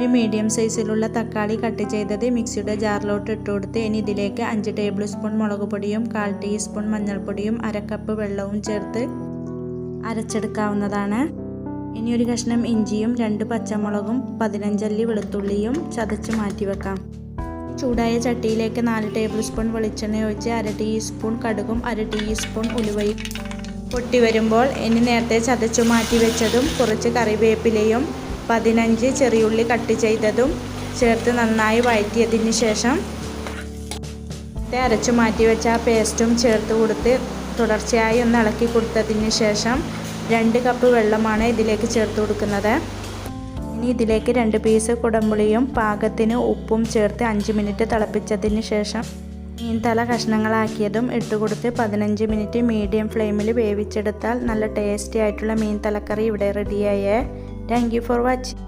ഒരു മീഡിയം സൈസിലുള്ള തക്കാളി കട്ട് ചെയ്തത് മിക്സിയുടെ ജാറിലോട്ട് ഇട്ട് കൊടുത്ത് ഇനി ഇതിലേക്ക് 5 ടേബിൾ സ്പൂൺ മുളക് പൊടിയും 1/4 ടീസ്പൂൺ മഞ്ഞൾപ്പൊടിയും 1/2 കപ്പ് വെള്ളവും ചേർത്ത് അരച്ചെടുക്കാവുന്നതാണ്. ഇനി ഒരു കഷ്ണം ഇഞ്ചിയും 2 പച്ചമുളകും 15 അല്ലി വെളുത്തുള്ളിയും ചതച്ച് മാറ്റി വെക്കാം. ചൂടായ ചട്ടിയിലേക്ക് 4 ടേബിൾ സ്പൂൺ വെളിച്ചെണ്ണ ഒഴിച്ച് 1/2 ടീസ്പൂൺ കടുകും 1/2 ടീസ്പൂൺ ഉലുവയും പൊട്ടി വരുമ്പോൾ ഇനി നേരത്തെ ചതച്ചു മാറ്റി വെച്ചതും കുറച്ച് കറിവേപ്പിലയും 15 ചെറിയുള്ളി കട്ട് ചെയ്തതും ചേർത്ത് നന്നായി വഴറ്റിയതിന് ശേഷം അരച്ചു മാറ്റി വെച്ച ആ പേസ്റ്റും ചേർത്ത് കൊടുത്ത് തുടർച്ചയായി ഒന്ന് ഇളക്കി കൊടുത്തതിന് ശേഷം 2 കപ്പ് വെള്ളമാണ് ഇതിലേക്ക് ചേർത്ത് കൊടുക്കുന്നത്. ഇനി ഇതിലേക്ക് 2 പീസ് കുടംപുളിയും പാകത്തിന് ഉപ്പും ചേർത്ത് 5 മിനിറ്റ് തിളപ്പിച്ചതിന് ശേഷം മീൻ തല കഷ്ണങ്ങളാക്കിയതും ഇട്ടുകൊടുത്ത് 15 മിനിറ്റ് മീഡിയം ഫ്ലെയിമിൽ വേവിച്ചെടുത്താൽ നല്ല ടേസ്റ്റി ആയിട്ടുള്ള മീൻ തലക്കറി ഇവിടെ റെഡിയായേ. Thank you for watching.